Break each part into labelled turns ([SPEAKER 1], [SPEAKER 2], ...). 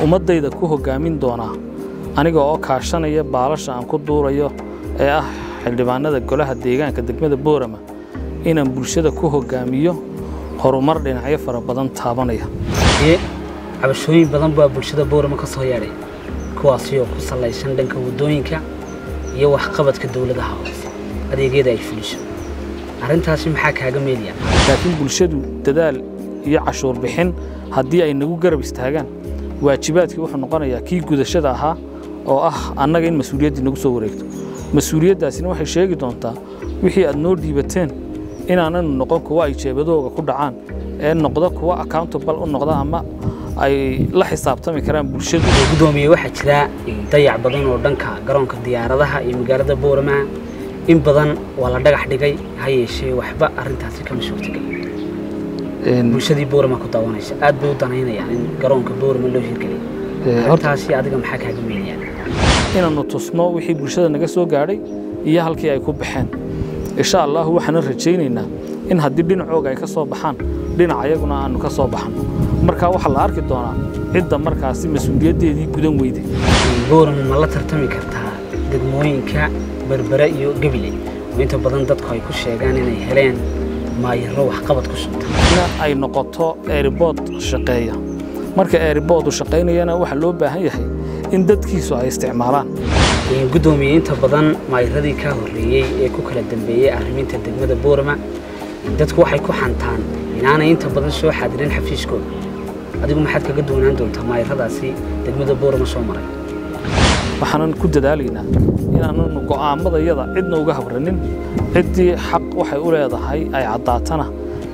[SPEAKER 1] ummadayda ku hogaamin doonaa aniga oo kaashanaya baalasha aan ku duurayo ee ah xildhibaanada golaha deegaanka degmada Boorama inaan bulshada ku hogaamiyo horumar dhinacyo fara badan taabanaya
[SPEAKER 2] cabashooyin badan baa bulshada Boorama ka soo yeeray kuwaas oo ku salaysan dhanka wadooyinka iyo wax qabadka dawladaha hoose adeegyada ay fuliso arintaasi maxaa kaaga meeliya
[SPEAKER 1] laakiin bulshadu dadaal iyo cashuur bixin haddii ay nagu garab istaagaan waajibaadkii wuxuu noqonayaa kii gudashada ahaa oo ah annaga in mas'uuliyadda nagu soo wareegto mas'uuliyaddaasina waxay sheegi doontaa wixii aad noo dhiibateen inaanan noqon kuwa ay jeebadooga ku dhacaan ee noqdo kuwa accountable u noqda ama ay la xisaabtami karaan bulshadu
[SPEAKER 2] gudoomiye waxa jira dayac badan oo dhanka garoonka diyaaradaha iyo magaalada Boorama in badan waa la dhagax dhigay hayeeshee waxba arintaasi kama suurtagal bulshadii Boorama ku daawanaysa aad bay u danaynayaan in garoonka Boorama loo hirgeliyo hortaasi adiga maxaa kaaga meelayaan
[SPEAKER 1] inaanu tusno wixii bulshada naga soo gaadhay iyo halkii ay ku baxeen insha Allah waxaan rajaynaynaa in haddii dhinacooga ay ka soo baxaan dhinac ayaguna aanu ka soo baxno marka waxa la arki doonaa cidda markaasi mas'uuliyadeedii gudan weyday
[SPEAKER 2] Boorama ma la tartami kartaa degmooyinka Berbera iyo Gabiley inta badan dadku ay ku sheegaan inay heleen maayiro wax qabad ku sunta
[SPEAKER 1] ay noqoto airport shaqeeya marka airport uu shaqeynayana waxa loo baahan yahay in dadkiisu ay isticmaalaan
[SPEAKER 2] gudoomiye inta badan maayiradii ka horeeyay ee ku kala dambeeyay arriminta degmada Boorama dadku waxay ku xantaan inaanay inta badan soo xaadirin xafiiskooda adigu maxaad kaga doonaan doontaa maayiradaasi degmada Boorama soo maray
[SPEAKER 1] waxaan ku dadaalaynaa inaanu go'aamadayada cidna uga habranin cidii xaq waxay u leedahay ay cadaatana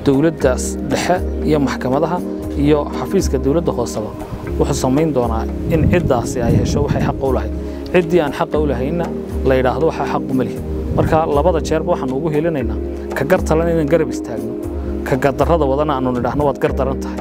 [SPEAKER 1] dawladdaas dhexe iyo maxkamadaha iyo xafiiska dawladda hoosaba wuxuu sameyn doonaa in ciddaasi ay hesho waxay xaq u lahayd cidii aan xaq u lahayna la yiraahdo waxa xaq u mali marka labada jeerba waxaan ugu helinaynaa ka gartalan inaan garab istaagno ka gadarrada wadana aanu nidhaahno waad gardaran tahay